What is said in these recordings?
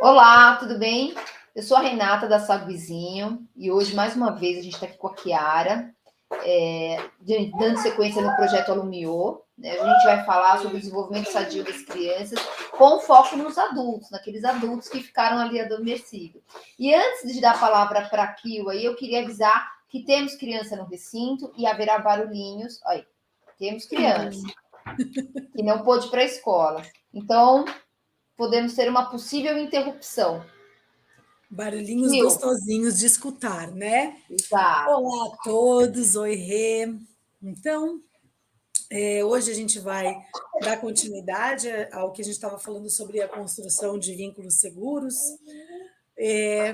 Olá, tudo bem? Eu sou a Renata da Saguizinho e hoje, mais uma vez, a gente está aqui com a Kiara, dando sequência no projeto Alumiô. Né? A gente vai falar sobre o desenvolvimento sadio das crianças, com foco nos adultos, naqueles adultos que ficaram ali adormecidos. E antes de dar a palavra para a Kio, aí, eu queria avisar que temos criança no recinto e haverá barulhinhos. Aí, temos criança que não pôde ir para a escola. Então, podemos ter uma possível interrupção. Barulhinhos Kio, gostosinhos de escutar, né? exato. Olá a todos, oi Rê. Então, hoje a gente vai dar continuidade ao que a gente estava falando sobre a construção de vínculos seguros,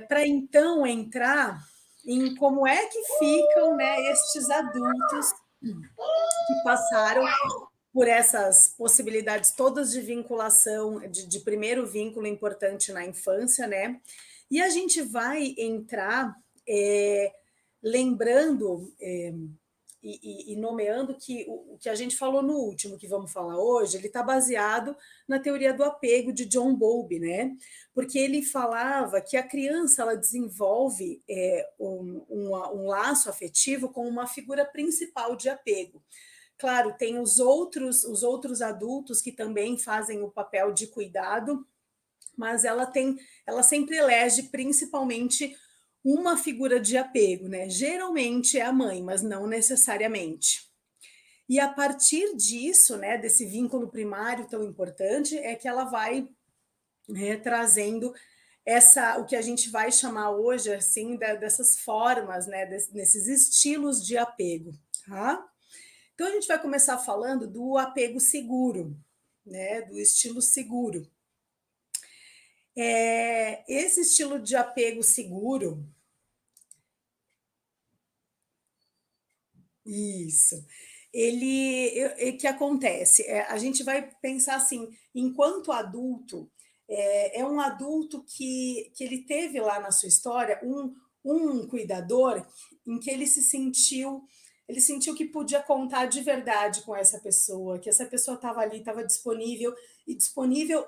para então entrar em como é que ficam, né, estes adultos que passaram por essas possibilidades todas de vinculação, de primeiro vínculo importante na infância, né? E a gente vai entrar lembrando e nomeando que o que a gente falou no último, que vamos falar hoje, ele está baseado na teoria do apego de John Bowlby, né? Porque ele falava que a criança ela desenvolve um laço afetivo com uma figura principal de apego. Claro, tem os outros adultos que também fazem o papel de cuidado, mas ela sempre elege principalmente uma figura de apego, né? Geralmente é a mãe, mas não necessariamente. E a partir disso, né, desse vínculo primário tão importante, é que ela vai trazendo o que a gente vai chamar hoje assim dessas formas, né, nesses estilos de apego, tá? Então, a gente vai começar falando do apego seguro, né, do estilo seguro. Esse estilo de apego seguro, isso, o que acontece? A gente vai pensar assim, enquanto adulto, é um adulto que ele teve lá na sua história um cuidador em que ele sentiu que podia contar de verdade com essa pessoa, que essa pessoa estava ali, estava disponível, e disponível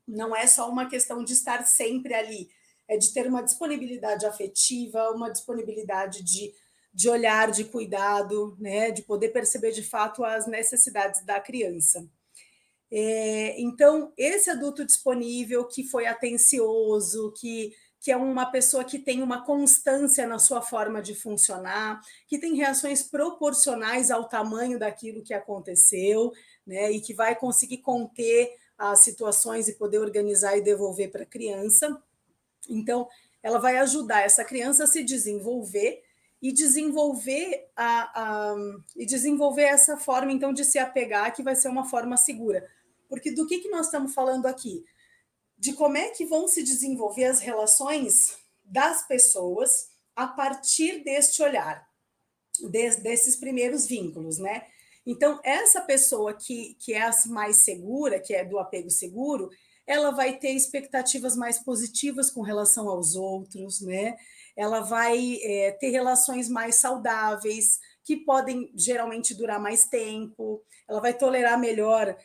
não é só uma questão de estar sempre ali, é de ter uma disponibilidade afetiva, uma disponibilidade de olhar, de cuidado, né, de poder perceber de fato as necessidades da criança. Então, esse adulto disponível, que foi atencioso, que é uma pessoa que tem uma constância na sua forma de funcionar, que tem reações proporcionais ao tamanho daquilo que aconteceu, né, e que vai conseguir conter as situações e poder organizar e devolver para a criança. Então, ela vai ajudar essa criança a se desenvolver e desenvolver essa forma então de se apegar, que vai ser uma forma segura. Porque do que nós estamos falando aqui? De como é que vão se desenvolver as relações das pessoas a partir deste olhar, desses primeiros vínculos, né? Então, essa pessoa que é a mais segura, que é do apego seguro, ela vai ter expectativas mais positivas com relação aos outros, né? Ela vai ter relações mais saudáveis, que podem geralmente durar mais tempo, ela vai tolerar melhor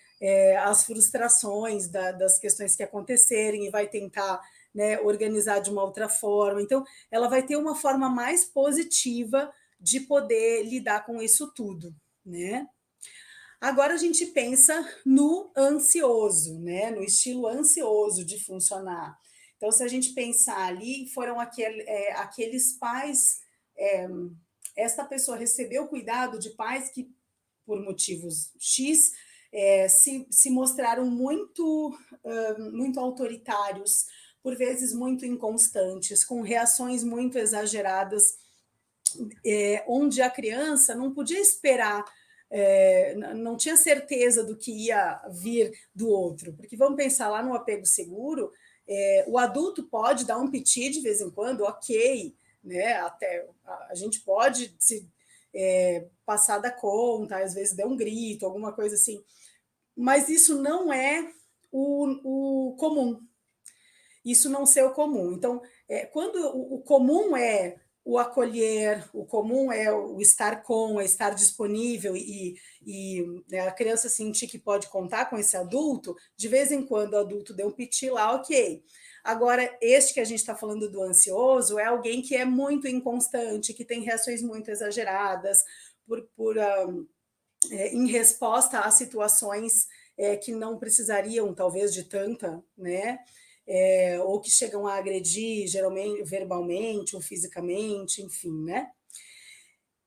as frustrações das questões que acontecerem e vai tentar, né, organizar de uma outra forma. Então, ela vai ter uma forma mais positiva de poder lidar com isso tudo, né? Agora a gente pensa no ansioso, né? No estilo ansioso de funcionar. Então, se a gente pensar ali, foram aqueles pais, esta pessoa recebeu cuidado de pais que, por motivos X, se mostraram muito autoritários, por vezes muito inconstantes, com reações muito exageradas, onde a criança não podia esperar, não tinha certeza do que ia vir do outro. Porque vamos pensar lá no apego seguro, o adulto pode dar um piti de vez em quando, ok, né? Até a gente pode se passar da conta, às vezes der um grito, alguma coisa assim, mas isso não é o comum. Isso não ser o comum. Então, quando o comum é o acolher, o comum é o estar com, é estar disponível né, a criança sentir que pode contar com esse adulto, de vez em quando o adulto deu um piti lá, ok. Agora, este que a gente está falando do ansioso é alguém que é muito inconstante, que tem reações muito exageradas, em resposta a situações que não precisariam, talvez, de tanta, né? Ou que chegam a agredir, geralmente verbalmente ou fisicamente, enfim, né?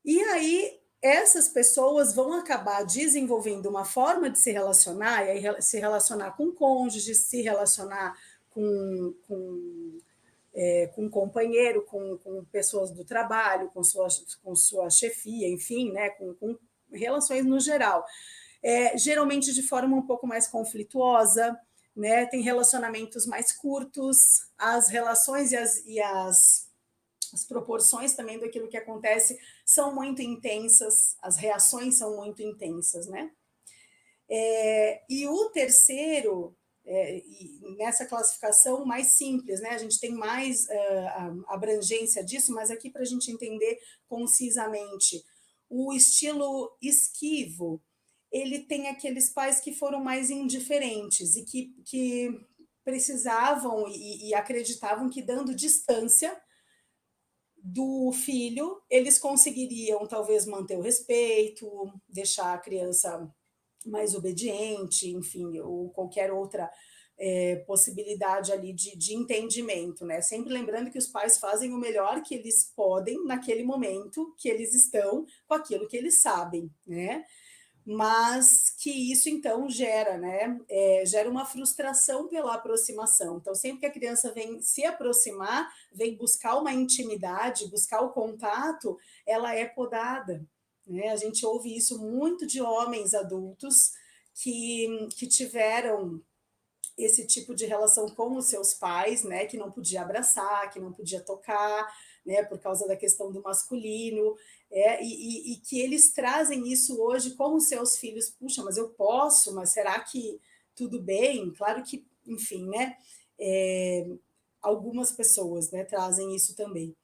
E aí, essas pessoas vão acabar desenvolvendo uma forma de se relacionar, e aí se relacionar com cônjuges, se relacionar com um companheiro, com pessoas do trabalho, com sua chefia, enfim, né? Com relações no geral. Geralmente de forma um pouco mais conflituosa, né? Tem relacionamentos mais curtos, as relações e as proporções também daquilo que acontece são muito intensas, as reações são muito intensas, né? E o terceiro, nessa classificação mais simples, né? A gente tem mais abrangência disso, mas aqui para a gente entender concisamente, o estilo esquivo, ele tem aqueles pais que foram mais indiferentes e que precisavam e acreditavam que dando distância do filho, eles conseguiriam talvez manter o respeito, deixar a criança mais obediente, enfim, ou qualquer outra possibilidade ali de entendimento, né? Sempre lembrando que os pais fazem o melhor que eles podem naquele momento que eles estão com aquilo que eles sabem, né? Mas que isso então gera, né? Gera uma frustração pela aproximação. Então, sempre que a criança vem se aproximar, vem buscar uma intimidade, buscar o contato, ela é podada, né? A gente ouve isso muito de homens adultos que tiveram esse tipo de relação com os seus pais, né, que não podia abraçar, que não podia tocar, né, por causa da questão do masculino, e que eles trazem isso hoje com os seus filhos. Puxa, mas eu posso, mas será que tudo bem? Claro que, enfim, né, algumas pessoas, né, trazem isso também.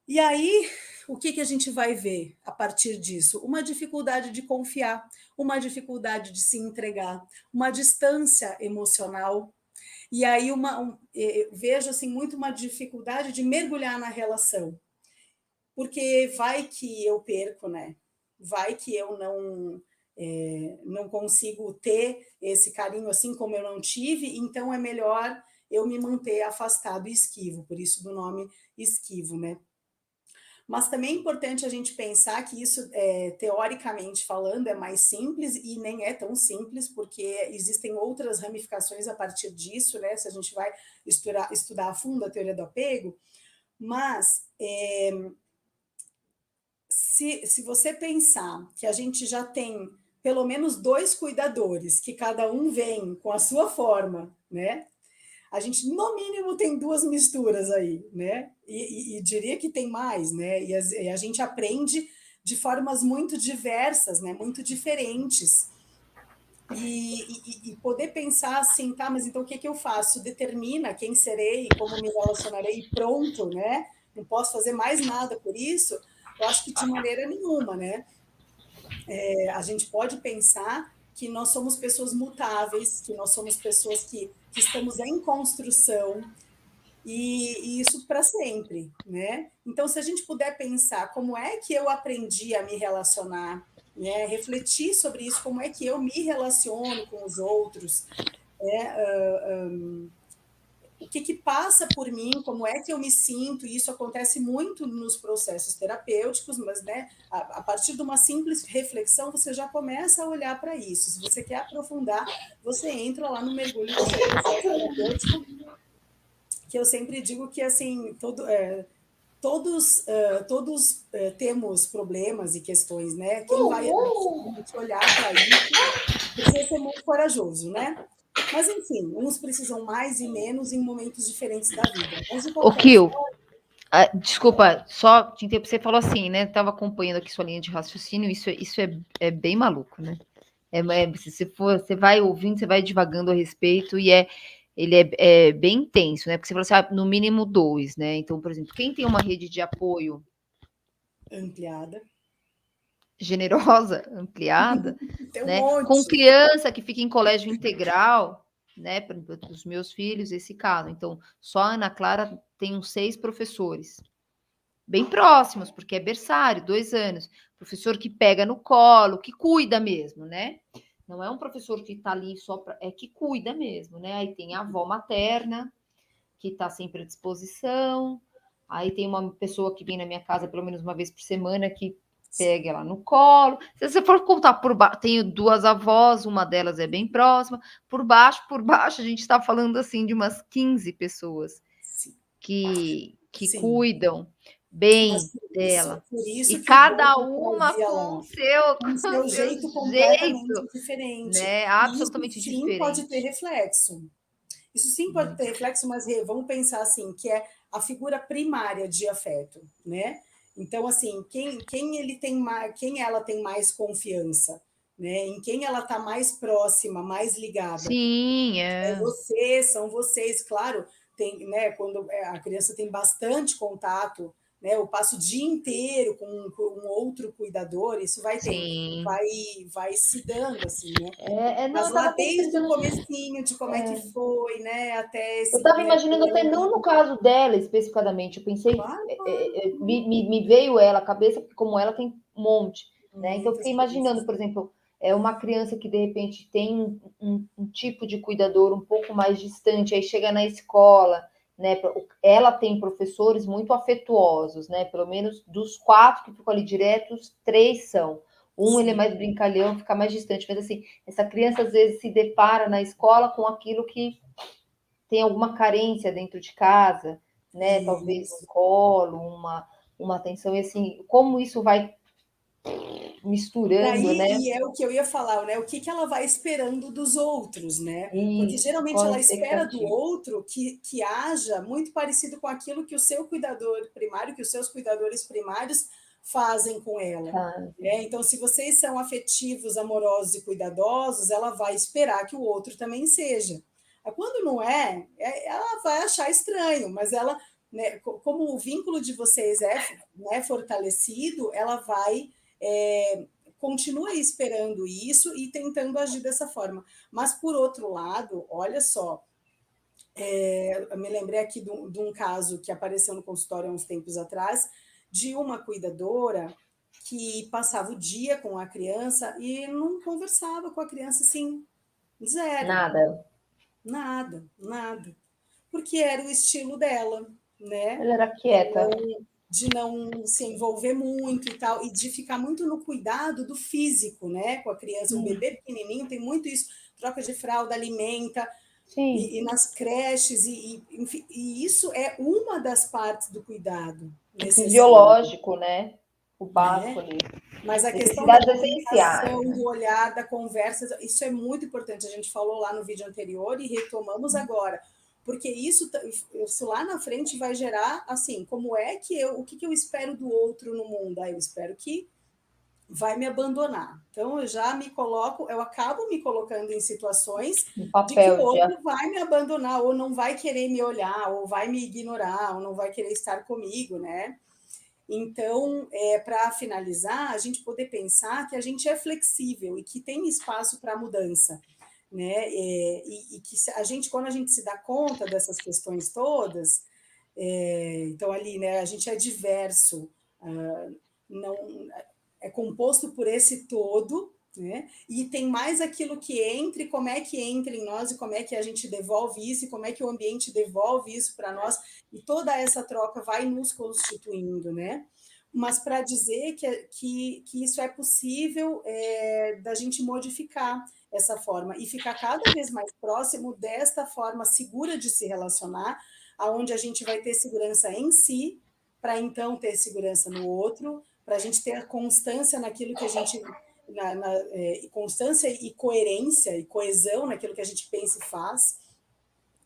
E aí, o que a gente vai ver a partir disso? Uma dificuldade de confiar, uma dificuldade de se entregar, uma distância emocional. E aí vejo assim, muito uma dificuldade de mergulhar na relação. Porque vai que eu perco, né? Vai que eu não consigo ter esse carinho assim como eu não tive, então é melhor eu me manter afastado e esquivo, por isso do nome esquivo, né? Mas também é importante a gente pensar que isso, teoricamente falando, é mais simples e nem é tão simples, porque existem outras ramificações a partir disso, né? Se a gente vai estudar a fundo a teoria do apego, mas se você pensar que a gente já tem pelo menos 2 cuidadores, que cada um vem com a sua forma, né? A gente, no mínimo, tem 2 misturas aí, né? E diria que tem mais, né? E a gente aprende de formas muito diversas, né? Muito diferentes. E poder pensar assim, tá, mas então o que eu faço? Determina quem serei, como me relacionarei, e pronto, né? Não posso fazer mais nada por isso? Eu acho que de maneira nenhuma, né? A gente pode pensar que nós somos pessoas mutáveis, que nós somos pessoas que estamos em construção, e isso para sempre, né? Então, se a gente puder pensar como é que eu aprendi a me relacionar, né? Refletir sobre isso, como é que eu me relaciono com os outros, né? O que passa por mim, como é que eu me sinto, e isso acontece muito nos processos terapêuticos, mas, né, a partir de uma simples reflexão, você já começa a olhar para isso. Se você quer aprofundar, você entra lá no mergulho do seu processo terapêutico, que eu sempre digo que, assim, todos temos problemas e questões, né? Quem vai olhar para isso precisa ser muito corajoso, né? Mas, enfim, uns precisam mais e menos em momentos diferentes da vida. Mas, de O qualquer Kio, forma... desculpa, só te interromper, você falou assim, né? Estava acompanhando aqui sua linha de raciocínio, isso é bem maluco, né? Se você vai ouvindo, você vai divagando a respeito, e ele é bem intenso, né? Porque você falou assim, no mínimo 2, né? Então, por exemplo, quem tem uma rede de apoio ampliada, generosa, ampliada, tem um né? Com monte. criança que fica em colégio integral, né? Para os meus filhos, esse caso. Então, só a Ana Clara tem uns 6 professores, bem próximos, porque é berçário, 2 anos. Professor que pega no colo, que cuida mesmo, né? Não é um professor que está ali só para. É que cuida mesmo, né? Aí tem a avó materna, que está sempre à disposição. Aí tem uma pessoa que vem na minha casa pelo menos uma vez por semana que pega ela no colo. Se você for contar por baixo, tenho 2 avós, uma delas é bem próxima. Por baixo, a gente está falando assim de umas 15 pessoas Sim, que sim. cuidam bem Mas dela. por E isso que cada Deus uma trazia com lá o seu, um com o seu seu jeito completamente jeito, diferente. né? E isso Absolutamente sim pode ter diferente. reflexo. Isso sim pode ter Muito. reflexo, mas vamos pensar assim, que é a figura primária de afeto, né? Então, assim, quem ele tem mais, quem ela tem mais confiança, né? Em quem ela está mais próxima, mais ligada. Sim, É é. você, são vocês, claro, tem, né, quando a criança tem bastante contato, né, eu passo o dia inteiro com um outro cuidador, isso Sim. vai, vai se dando, assim, né? Não, eu Mas lá estava até desde o tentando. comecinho, de como é que foi, né, até Eu esse, estava né, imaginando primeiro até não no ano. caso dela especificadamente. Eu pensei, Claro, claro, me veio ela à cabeça, porque como ela tem um monte, né? Então eu muitas fiquei imaginando, crianças. por exemplo, uma criança que de repente tem um tipo de cuidador um pouco mais distante, aí chega na escola, né? Ela tem professores muito afetuosos, né? Pelo menos dos 4 que ficam ali diretos, 3 são. Ele é Sim, mais brincalhão, fica mais distante, mas assim, essa criança às vezes se depara na escola com aquilo que tem alguma carência dentro de casa, né? Talvez um isso. colo, uma atenção, e assim, como isso vai E misturando, aí, né? e é o que eu ia falar, né? O que ela vai esperando dos outros, né? Porque Isso, geralmente qual a ela espera do expectativa? outro que haja muito parecido com aquilo que o seu cuidador primário, que os seus cuidadores primários fazem com ela. Sabe? Né? Então, se vocês são afetivos, amorosos e cuidadosos, ela vai esperar que o outro também seja. Quando não é, ela vai achar estranho, mas ela, né, como o vínculo de vocês é, né, fortalecido, ela vai continua esperando isso e tentando agir dessa forma. Mas, por outro lado, olha só, eu me lembrei aqui de um caso que apareceu no consultório há uns tempos atrás, de uma cuidadora que passava o dia com a criança e não conversava com a criança assim, zero, Nada. nada, nada. Porque era o estilo dela, né? Ela era quieta. De não se envolver muito e tal, e de ficar muito no cuidado do físico, né? Com a criança, o bebê pequenininho tem muito isso, troca de fralda, alimenta, Sim. e nas creches, enfim, e isso é uma das partes do cuidado O necessário, fisiológico, né? O básico né? ali. Mas a questão da Necessidades essenciais, comunicação, né? do olhar, da conversa, isso é muito importante. A gente falou lá no vídeo anterior e retomamos agora, porque isso lá na frente vai gerar, assim, como é que o que eu espero do outro no mundo? Eu espero que vai me abandonar. Então eu já me coloco, eu acabo me colocando em situações Um de que o papel de. outro vai me abandonar, ou não vai querer me olhar, ou vai me ignorar, ou não vai querer estar comigo, né? Então, para finalizar, a gente poder pensar que a gente é flexível e que tem espaço para mudança, né? E que a gente, quando a gente se dá conta dessas questões todas, então ali, né? A gente é diverso, não é composto por esse todo, né? E tem mais aquilo que entra, e como é que entra em nós, e como é que a gente devolve isso, e como é que o ambiente devolve isso para nós, e toda essa troca vai nos constituindo, né? Mas para dizer que isso é possível da gente modificar essa forma e ficar cada vez mais próximo desta forma segura de se relacionar, aonde a gente vai ter segurança em si, para então ter segurança no outro, para a gente ter constância naquilo que a gente. Constância e coerência e coesão naquilo que a gente pensa e faz,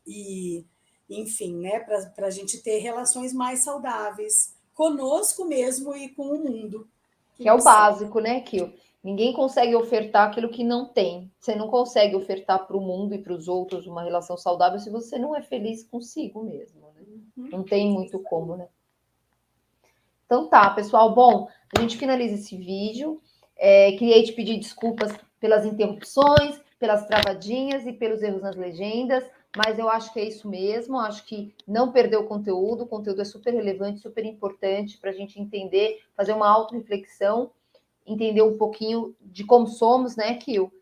e, enfim, né, para a gente ter relações mais saudáveis conosco mesmo e com o mundo que Que é o nos cerca. básico, né, Kio? Ninguém consegue ofertar aquilo que não tem. Você não consegue ofertar para o mundo e para os outros uma relação saudável se você não é feliz consigo mesmo, né? Não tem muito como, né? Então tá, pessoal. Bom, a gente finaliza esse vídeo. Queria te pedir desculpas pelas interrupções, pelas travadinhas e pelos erros nas legendas, mas eu acho que é isso mesmo. Acho que não perder o conteúdo é super relevante, super importante para a gente entender, fazer uma autorreflexão, entender um pouquinho de como somos, né, Kil?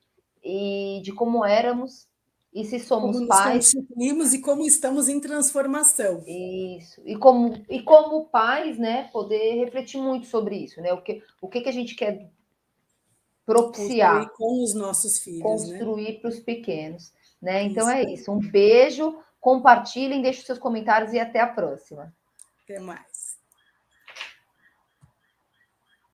E de como éramos, e se somos Como nos pais. constituímos e como estamos em transformação. Isso. E como pais, né, poder refletir muito sobre isso, né? O que a gente quer Construir propiciar, com os nossos filhos, né? construir para os pequenos, né? Então Isso é aí. isso. Um beijo, compartilhem, deixem seus comentários e até a próxima. Até mais.